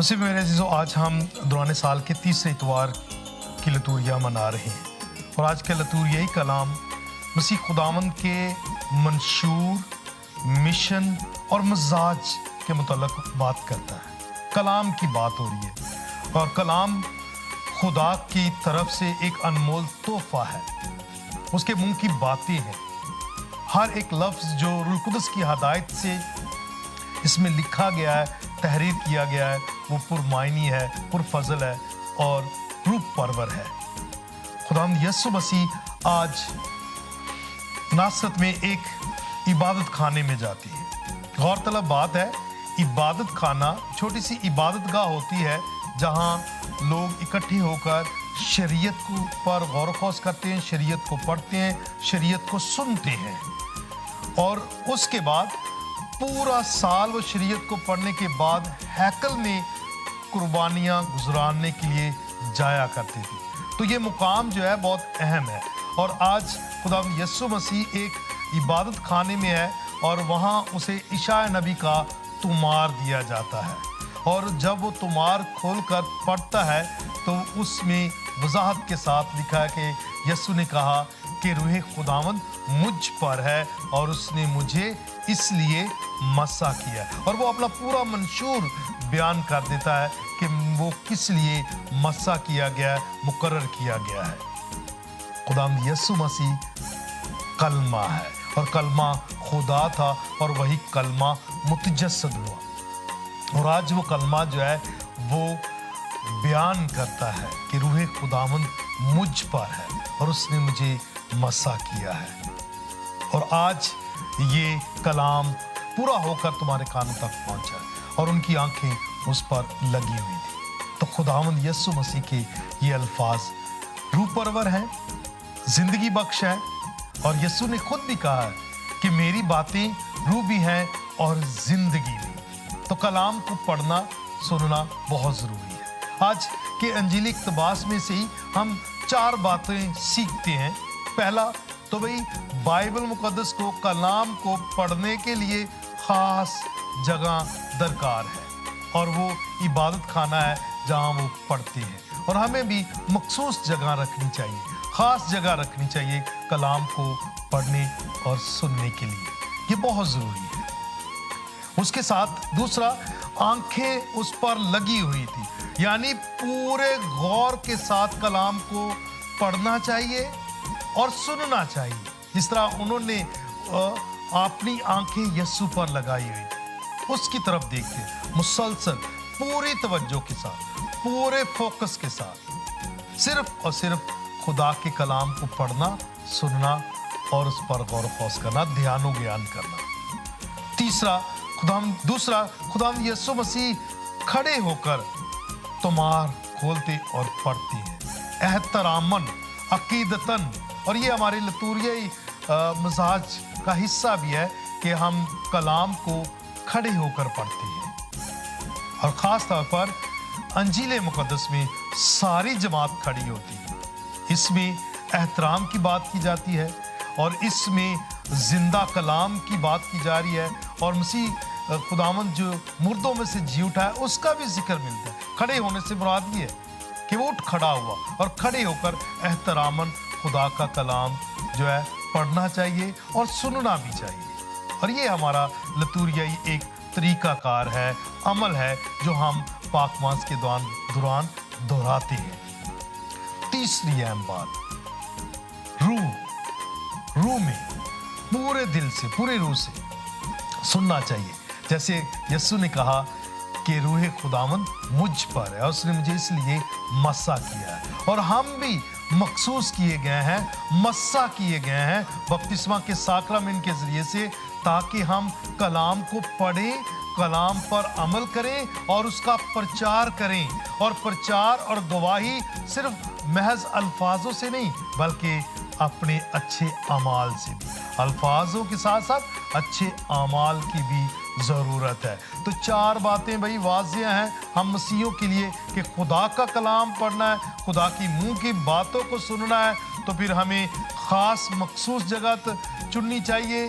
مسیح میں میرے عزیزو، آج ہم دوران سال کے تیسرے اتوار کی لتوریہ منا رہے ہیں، اور آج کا لتوریائی کلام مسیح خداوند کے منشور، مشن اور مزاج کے متعلق بات کرتا ہے۔ کلام کی بات ہو رہی ہے، اور کلام خدا کی طرف سے ایک انمول تحفہ ہے، اس کے منہ کی باتیں ہیں۔ ہر ایک لفظ جو روح القدس کی ہدایت سے اس میں لکھا گیا ہے، تحریر کیا گیا ہے، وہ پرمعنی ہے، پرفضل ہے اور روح پرور ہے۔ خداوند یسوع مسیح آج ناصرت میں ایک عبادت خانے میں جاتی ہے۔ غور طلب بات ہے، عبادت خانہ چھوٹی سی عبادت گاہ ہوتی ہے جہاں لوگ اکٹھے ہو کر شریعت پر غور و خوض کرتے ہیں، شریعت کو پڑھتے ہیں، شریعت کو سنتے ہیں، اور اس کے بعد پورا سال وہ شریعت کو پڑھنے کے بعد ہیکل میں قربانیاں گزارنے کے لیے جایا کرتے تھے۔ تو یہ مقام جو ہے بہت اہم ہے، اور آج خداوند یسوع مسیح ایک عبادت خانے میں ہے، اور وہاں اسے اشعیا نبی کا طومار دیا جاتا ہے، اور جب وہ طومار کھول کر پڑھتا ہے تو اس میں وضاحت کے ساتھ لکھا ہے کہ یسوع نے کہا کہ روح خداوند مجھ پر ہے، اور اس نے مجھے اس لیے مسح کیا ہے، اور وہ اپنا پورا منشور بیان کر دیتا ہے کہ وہ کس لیے مسح کیا گیا ہے، مقرر کیا گیا ہے۔ خداوند یسوع مسیح کلمہ ہے، اور کلمہ خدا تھا، اور وہی کلمہ متجسد ہوا، اور آج وہ کلمہ جو ہے وہ بیان کرتا ہے کہ روح خداوند مجھ پر ہے، اور اس نے مجھے مسح کیا ہے، اور آج یہ کلام پورا ہو کر تمہارے کانوں تک پہنچا ہے، اور ان کی آنکھیں اس پر لگی ہوئی تھی۔ تو خداوند یسوع مسیح کے یہ الفاظ روح پرور ہیں، زندگی بخش ہیں، اور یسوع نے خود بھی کہا ہے کہ میری باتیں روح بھی ہیں اور زندگی بھی۔ تو کلام کو پڑھنا سننا بہت ضروری ہے۔ آج کے انجیلی اقتباس میں سے ہی ہم 4 باتیں سیکھتے ہیں۔ پہلا تو بھئی بائبل مقدس کو، کلام کو پڑھنے کے لیے خاص جگہ درکار ہے، اور وہ عبادت خانہ ہے جہاں وہ پڑھتے ہیں، اور ہمیں بھی مخصوص جگہ رکھنی چاہیے، خاص جگہ رکھنی چاہیے کلام کو پڑھنے اور سننے کے لیے۔ یہ بہت ضروری ہے۔ اس کے ساتھ دوسرا، آنکھیں اس پر لگی ہوئی تھی، یعنی پورے غور کے ساتھ کلام کو پڑھنا چاہیے اور سننا چاہیے، جس طرح انہوں نے اپنی آنکھیں یسوع پر لگائی ہوئی تھی، اس کی طرف دیکھتے مسلسل پوری توجہ کے ساتھ، پورے فوکس کے ساتھ، صرف اور صرف خدا کے کلام کو پڑھنا، سننا اور اس پر غور و خوض کرنا، دھیان و گیان کرنا۔ دوسرا خداوند یسوع مسیح کھڑے ہو کر طومار کھولتے اور پڑھتے ہیں، احتراماً، عقیدتاً، اور یہ ہمارے لتوریائی مزاج کا حصہ بھی ہے کہ ہم کلام کو کھڑے ہو کر پڑھتے ہیں، اور خاص طور پر انجیل مقدس میں ساری جماعت کھڑی ہوتی ہے۔ اس میں احترام کی بات کی جاتی ہے، اور اس میں زندہ کلام کی بات کی جا رہی ہے، اور مسیح خداوند جو مردوں میں سے جی اٹھا ہے اس کا بھی ذکر ملتا ہے۔ کھڑے ہونے سے مراد یہ ہے کہ وہ اٹھ کھڑا ہوا، اور کھڑے ہو کر احتراماً خدا کا کلام جو ہے پڑھنا چاہیے اور سننا بھی چاہیے، اور یہ ہمارا لتوریائی ایک طریقہ کار ہے، عمل ہے جو ہم پاک مانس کے دوران دہراتے ہیں۔ تیسری اہم بات، روح میں پورے دل سے، پورے روح سے سننا چاہیے، جیسے یسوع نے کہا کہ روح خداوند مجھ پر ہے، اور اس نے مجھے اس لیے مسح کیا ہے، اور ہم بھی مخصوص کیے گئے ہیں، مسح کیے گئے ہیں بپتسمہ کے ساکرامنٹ کے ذریعے سے، تاکہ ہم کلام کو پڑھیں، کلام پر عمل کریں اور اس کا پرچار کریں، اور پرچار اور گواہی صرف محض الفاظوں سے نہیں بلکہ اپنے اچھے اعمال سے بھی، الفاظوں کے ساتھ ساتھ اچھے اعمال کی بھی ضرورت ہے۔ تو 4 باتیں بھائی واضح ہیں ہم مسیحیوں کے لیے کہ خدا کا کلام پڑھنا ہے، خدا کی منہ کی باتوں کو سننا ہے، تو پھر ہمیں خاص مخصوص جگہ چننی چاہیے،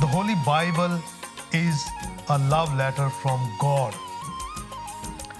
The Holy Bible is a love letter from God.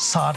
60